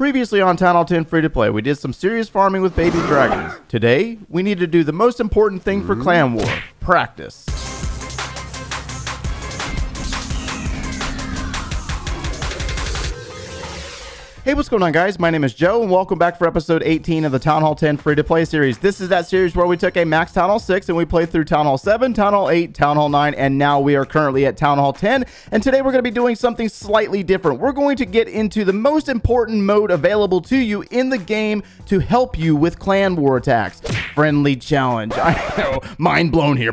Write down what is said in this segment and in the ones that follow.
Previously on Town Hall 10 Free-to-Play, we did some serious farming with baby dragons. Today, we need to do the most important thing for Clan War, practice. Hey, what's going on, guys? My name is Joe, and welcome back for episode 18 of the Town Hall 10 Free-to-Play series. This is that series where we took a max Town Hall 6, and we played through Town Hall 7, Town Hall 8, Town Hall 9, and now we are currently at Town Hall 10, and today we're going to be doing something slightly different. We're going to get into the most important mode available to you in the game to help you with Clan War attacks. Friendly challenge. I know, mind blown here.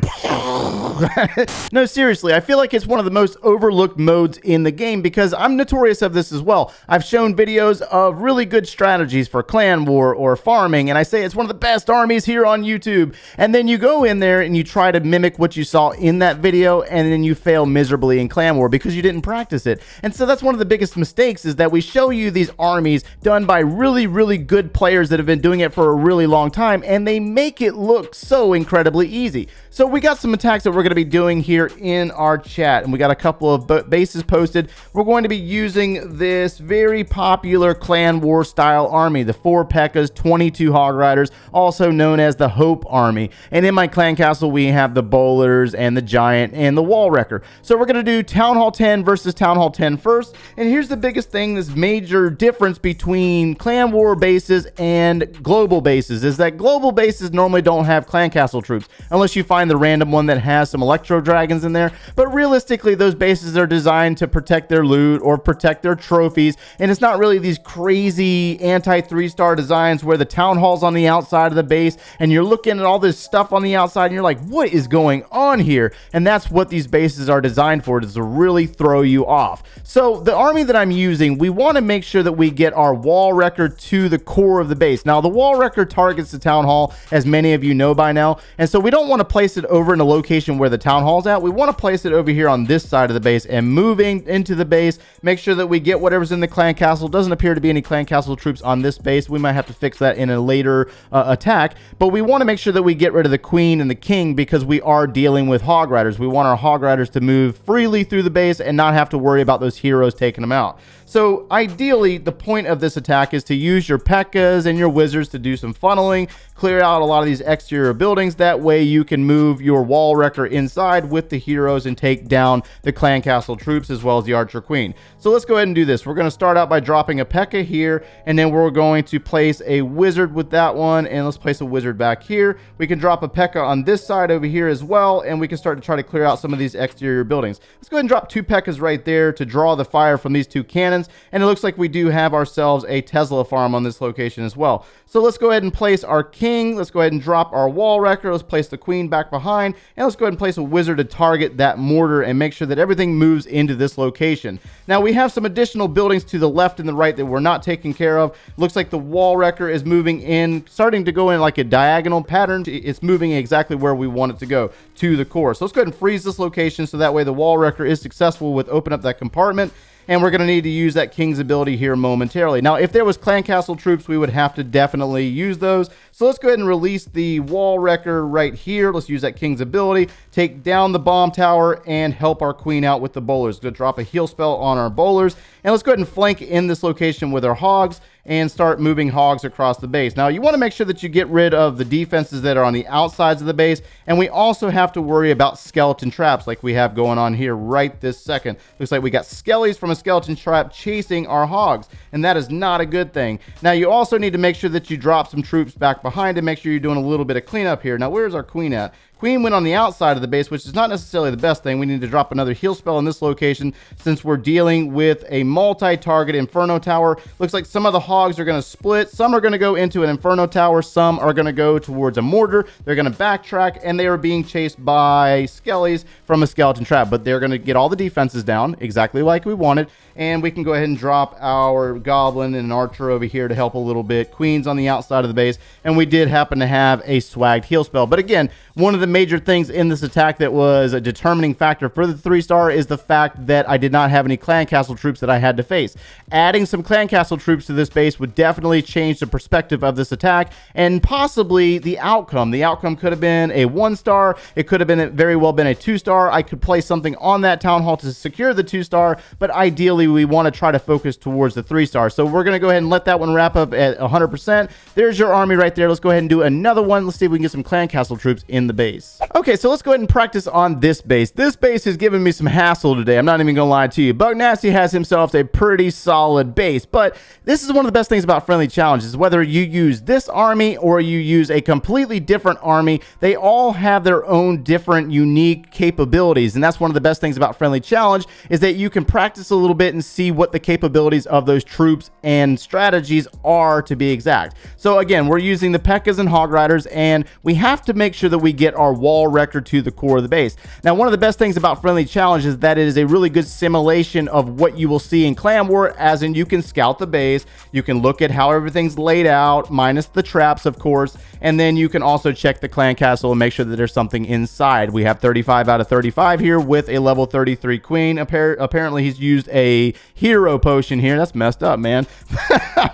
No, seriously, I feel like it's one of the most overlooked modes in the game because I'm notorious of this as well. I've shown videos of really good strategies for Clan War or farming, and I say it's one of the best armies here on YouTube, and then you go in there and you try to mimic what you saw in that video, and then you fail miserably in Clan War because you didn't practice it. And so that's one of the biggest mistakes, is that we show you these armies done by really good players that have been doing it for a really long time, and they make it look so incredibly easy. So we got some attacks that we're going to be doing here in our chat, and we got a couple of bases posted. We're going to be using this very popular Clan War style army, the 4 Pekkas, 22 Hog Riders, also known as the Hope Army. And in my clan castle, we have the Bowlers and the Giant and the Wall Wrecker. So we're going to do Town Hall 10 versus Town Hall 10 first. And here's the biggest thing, this major difference between Clan War bases and global bases, is that global bases normally don't have clan castle troops, unless you find the random one that has some electro dragons in there. But realistically, those bases are designed to protect their loot or protect their trophies, and it's not really these crazy anti 3-star designs where the town hall's on the outside of the base and you're looking at all this stuff on the outside and you're like, what is going on here? And that's what these bases are designed for, is to really throw you off. So the army that I'm using, we want to make sure that we get our Wall Wrecker to the core of the base. Now, the Wall Wrecker targets the town hall, as many of you know by now, and so we don't want to place it over in a location where the town hall's at. We want to place it over here on this side of the base, and moving into the base, make sure that we get whatever's in the clan castle. Doesn't appear to be any clan castle troops on this base. We might have to fix that in a later attack, but we want to make sure that we get rid of the queen and the king because we are dealing with hog riders. We want our hog riders to move freely through the base and not have to worry about those heroes taking them out. So ideally, the point of this attack is to use your Pekkas and your wizards to do some funneling, clear out a lot of these exterior buildings. That way you can move your Wall Wrecker inside with the heroes and take down the clan castle troops as well as the archer queen. So let's go ahead and do this. We're going to start out by dropping a Pekka here, and then we're going to place a wizard with that one, and let's place a wizard back here. We can drop a Pekka on this side over here as well, and we can start to try to clear out some of these exterior buildings. Let's go ahead and drop 2 Pekkas right there to draw the fire from these 2 cannons. And it looks like we do have ourselves a Tesla farm on this location as well. So let's go ahead and place our king. Let's go ahead and drop our Wall Wrecker. Let's place the queen back behind. And let's go ahead and place a wizard to target that mortar and make sure that everything moves into this location. Now we have some additional buildings to the left and the right that we're not taking care of. Looks like the Wall Wrecker is moving in, starting to go in like a diagonal pattern. It's moving exactly where we want it to go, to the core. So let's go ahead and freeze this location so that way the Wall Wrecker is successful with open up that compartment. And we're going to need to use that king's ability here momentarily. Now, if there was clan castle troops, we would have to definitely use those. So let's go ahead and release the Wall Wrecker right here. Let's use that king's ability, take down the bomb tower, and help our queen out with the bowlers. Going to drop a heal spell on our bowlers. And let's go ahead and flank in this location with our hogs and start moving hogs across the base. Now, you want to make sure that you get rid of the defenses that are on the outsides of the base, and we also have to worry about skeleton traps like we have going on here right this second. Looks like we got skellies from a skeleton trap chasing our hogs, and that is not a good thing. Now, you also need to make sure that you drop some troops back behind and make sure you're doing a little bit of cleanup here. Now, where's our queen at? Queen went on the outside of the base, which is not necessarily the best thing. We need to drop another heal spell in this location since we're dealing with a multi-target Inferno Tower. Looks like some of the hogs are going to split. Some are going to go into an Inferno Tower. Some are going to go towards a mortar. They're going to backtrack, and they are being chased by skellies from a skeleton trap. But they're going to get all the defenses down, exactly like we wanted. And we can go ahead and drop our goblin and an archer over here to help a little bit. Queen's on the outside of the base, and we did happen to have a swagged heal spell. But again, one of the major things in this attack that was a determining factor for the 3-star is the fact that I did not have any clan castle troops that I had to face. Adding some clan castle troops to this base would definitely change the perspective of this attack and possibly the outcome. The outcome could have been a 1-star. It could have been very well been a 2-star. I could place something on that town hall to secure the 2-star, but ideally we want to try to focus towards the 3-star. So we're going to go ahead and let that one wrap up at 100%. There's your army right there. Let's go ahead and do another one. Let's see if we can get some clan castle troops in the base. Okay, so let's go ahead and practice on this base. This base has given me some hassle today. I'm not even gonna lie to you. Bug Nasty has himself a pretty solid base, but this is one of the best things about friendly challenges. Whether you use this army or you use a completely different army, they all have their own different unique capabilities, and that's one of the best things about friendly challenge is that you can practice a little bit and see what the capabilities of those troops and strategies are, to be exact. So again, we're using the Pekkas and Hog Riders, and we have to make sure that we get our wall wrecker to the core of the base. Now, one of the best things about friendly challenge is that it is a really good simulation of what you will see in Clan War, as in you can scout the base, you can look at how everything's laid out, minus the traps, of course, and then you can also check the clan castle and make sure that there's something inside. We have 35 out of 35 here with a level 33 queen. Apparently, he's used a hero potion here. That's messed up, man.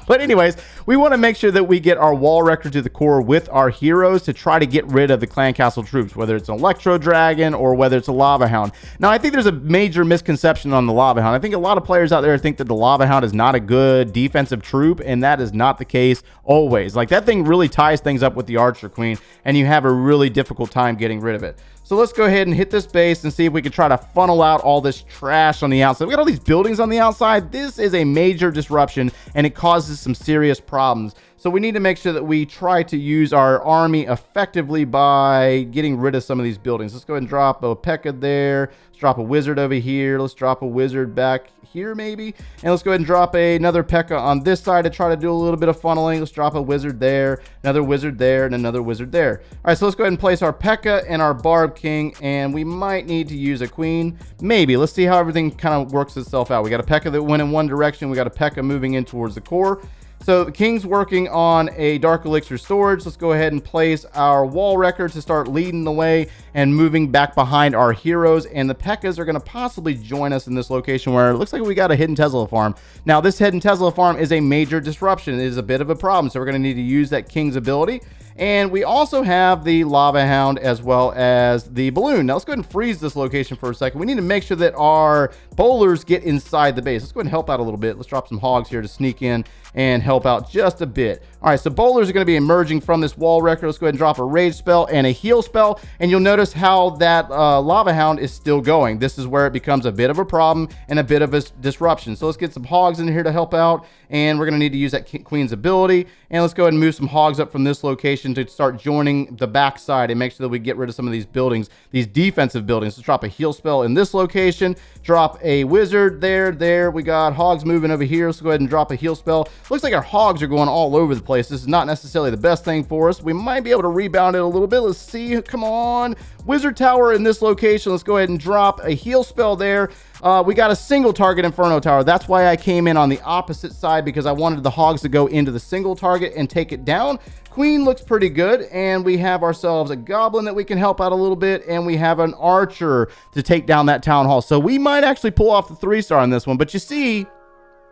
But anyways, we want to make sure that we get our wall wrecker to the core with our heroes to try to get rid of the clan castle troops, whether it's an electro dragon or whether it's a lava hound. Now, I think there's a major misconception on the lava hound. I think a lot of players out there think that the lava hound is not a good defensive troop, and that is not the case always. Like, that thing really ties things up with the archer queen, and you have a really difficult time getting rid of it. So let's go ahead and hit this base and see if we can try to funnel out all this trash on the outside. We got all these buildings on the outside. This is a major disruption, and it causes some serious problems. So we need to make sure that we try to use our army effectively by getting rid of some of these buildings. Let's go ahead and drop a Pekka there. Let's drop a wizard over here. Let's drop a wizard back here maybe. And let's go ahead and drop another Pekka on this side to try to do a little bit of funneling. Let's drop a wizard there, another wizard there, and another wizard there. All right, so let's go ahead and place our Pekka and our Barb King, and we might need to use a queen. Maybe. Let's see how everything kind of works itself out. We got a Pekka that went in one direction. We got a Pekka moving in towards the core. So the king's working on a dark elixir storage. Let's go ahead and place our wall wrecker to start leading the way and moving back behind our heroes. And the Pekkas are going to possibly join us in this location where it looks like we got a hidden Tesla farm. Now, this hidden Tesla farm is a major disruption. It is a bit of a problem. So we're going to need to use that king's ability. And we also have the lava hound as well as the balloon. Now let's go ahead and freeze this location for a second. We need to make sure that our bowlers get inside the base. Let's go ahead and help out a little bit. Let's drop some hogs here to sneak in and help out just a bit. All right, so bowlers are going to be emerging from this wall wrecker. Let's go ahead and drop a rage spell and a heal spell, and you'll notice how that lava hound is still going. This is where it becomes a bit of a problem and a bit of a disruption. So let's get some hogs in here to help out, and we're going to need to use that queen's ability. And let's go ahead and move some hogs up from this location to start joining the backside and make sure that we get rid of some of these buildings, these defensive buildings. Let's drop a heal spell in this location, drop a wizard there. We got hogs moving over here. Let's go ahead and drop a heal spell. Looks like our hogs are going all over the place. This is not necessarily the best thing for us. We might be able to rebound it a little bit. Let's see. Come on. Wizard tower in this location. Let's go ahead and drop a heal spell there. We got a single target Inferno Tower. That's why I came in on the opposite side, because I wanted the hogs to go into the single target and take it down. Queen looks pretty good, and we have ourselves a goblin that we can help out a little bit, and we have an archer to take down that town hall. So we might actually pull off the 3-star on this one, but you see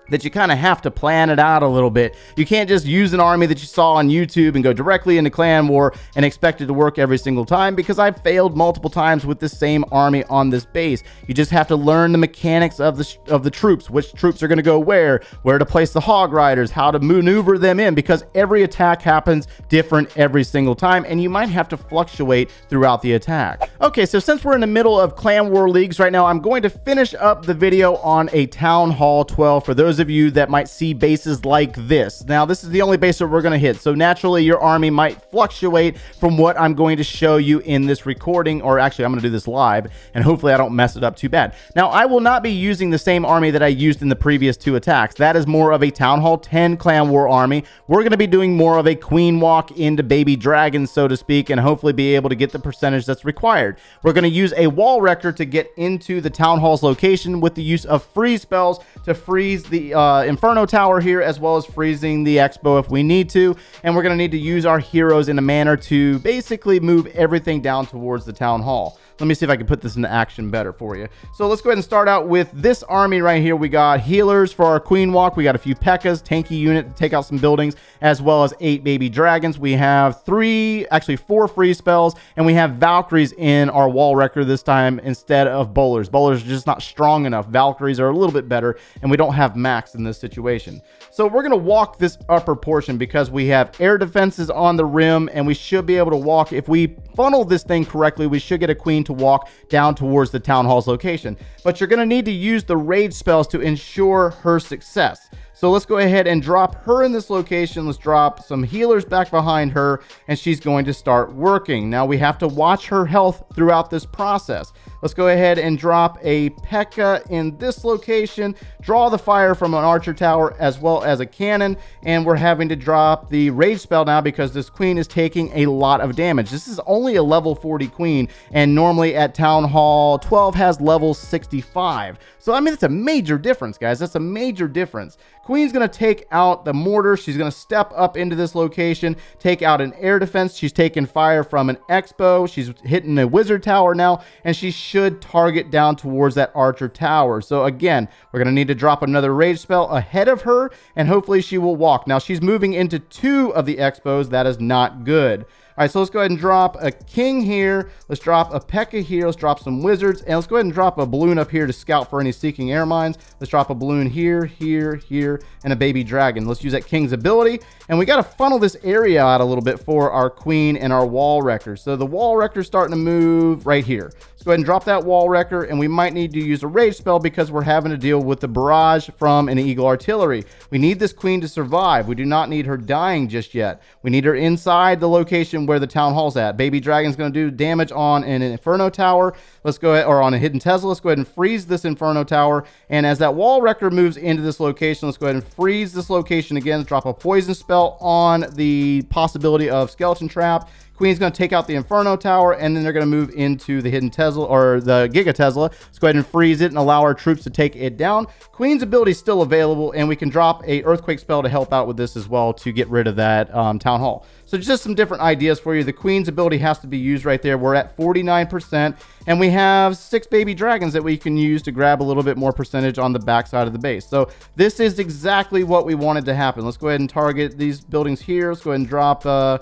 that you kind of have to plan it out a little bit. You can't just use an army that you saw on YouTube and go directly into Clan War and expect it to work every single time, because I've failed multiple times with the same army on this base. You just have to learn the mechanics of the troops, which troops are going to go where to place the hog riders, how to maneuver them in, because every attack happens different every single time, and you might have to fluctuate throughout the attack. Okay, so since we're in the middle of Clan War leagues right now, I'm going to finish up the video on a Town Hall 12 for those of you that might see bases like this. Now, this is the only base that we're going to hit, so naturally your army might fluctuate from what I'm going to show you in this recording, or actually I'm going to do this live, and hopefully I don't mess it up too bad. Now, I will not be using the same army that I used in the previous 2 attacks. That is more of a Town Hall 10 Clan War army. We're going to be doing more of a queen walk into baby dragons, so to speak, and hopefully be able to get the percentage that's required. We're going to use a wall wrecker to get into the Town Hall's location with the use of freeze spells to freeze the the Inferno Tower here, as well as freezing the Expo if we need to. And we're going to need to use our heroes in a manner to basically move everything down towards the Town Hall. Let me see if I can put this into action better for you. So let's go ahead and start out with this army right here. We got healers for our Queen Walk. We got a few Pekkas, tanky unit to take out some buildings, as well as 8 baby dragons. We have 4 free spells, and we have Valkyries in our wall wrecker this time instead of bowlers. Bowlers are just not strong enough. Valkyries are a little bit better, and we don't have max in this situation. So we're going to walk this upper portion because we have air defenses on the rim, and we should be able to walk. If we funnel this thing correctly, we should get a queen to walk down towards the Town Hall's location. But you're going to need to use the rage spells to ensure her success. So let's go ahead and drop her in this location. Let's drop some healers back behind her, and she's going to start working. Now we have to watch her health throughout this process. Let's go ahead and drop a Pekka in this location, draw the fire from an archer tower as well as a cannon, and we're having to drop the rage spell now because this queen is taking a lot of damage. This is only a level 40 queen, and normally at Town Hall 12 has level 65. So I mean, that's a major difference, guys. That's a major difference. Queen's going to take out the mortar. She's going to step up into this location, take out an air defense. She's taking fire from an Expo. She's hitting a wizard tower now, and she should target down towards that archer tower. So again, we're going to need to drop another rage spell ahead of her, and hopefully she will walk. Now she's moving into 2 of the Expos. That is not good. All right, so let's go ahead and drop a king here. Let's drop a Pekka here. Let's drop some wizards. And let's go ahead and drop a balloon up here to scout for any seeking air mines. Let's drop a balloon here, here, here, and a baby dragon. Let's use that king's ability. And we got to funnel this area out a little bit for our queen and our wall wrecker. So the wall wrecker is starting to move right here. Let's go ahead and drop that wall wrecker, and we might need to use a rage spell because we're having to deal with the barrage from an eagle artillery. We need this queen to survive. We do not need her dying just yet. We need her inside the location where the Town Hall's at. Baby Dragon's going to do damage on an Inferno Tower. Let's go ahead, or on a Hidden Tesla. Let's go ahead and freeze this Inferno Tower. And as that wall wrecker moves into this location, let's go ahead and freeze this location again. Let's drop a poison spell on the possibility of Skeleton Trap. Queen's going to take out the Inferno Tower, and then they're going to move into the Hidden Tesla, or the Giga Tesla. Let's go ahead and freeze it and allow our troops to take it down. Queen's ability is still available, and we can drop a Earthquake spell to help out with this as well to get rid of that Town Hall. So just some different ideas for you. The Queen's ability has to be used right there. We're at 49%, and we have 6 baby dragons that we can use to grab a little bit more percentage on the backside of the base. So this is exactly what we wanted to happen. Let's go ahead and target these buildings here. Let's go ahead and drop a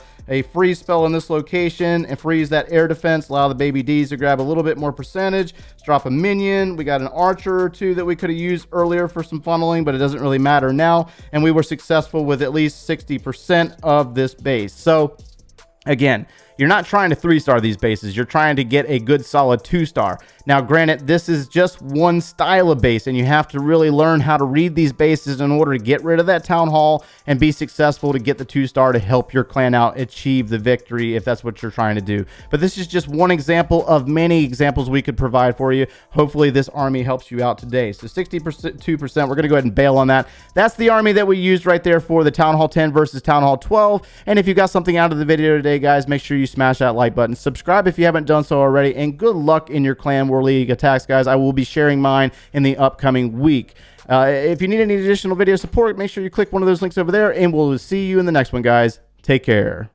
freeze spell in this location and freeze that air defense. Allow the baby Ds to grab a little bit more percentage. Let's drop a minion. We got an archer or 2 that we could have used earlier for some funneling, but it doesn't really matter now. And we were successful with at least 60% of this base. So again, you're not trying to 3-star these bases. You're trying to get a good solid 2-star. Now, granted, this is just one style of base, and you have to really learn how to read these bases in order to get rid of that Town Hall and be successful to get the 2-star to help your clan out achieve the victory if that's what you're trying to do. But this is just one example of many examples we could provide for you. Hopefully, this army helps you out today. So 62%, we're going to go ahead and bail on that. That's the army that we used right there for the Town Hall 10 versus Town Hall 12. And if you got something out of the video today, guys, make sure you smash that like button. Subscribe if you haven't done so already, and good luck in your Clan War League attacks, guys. I will be sharing mine in the upcoming week. If you need any additional video support, make sure you click one of those links over there, and we'll see you in the next one, guys. Take care.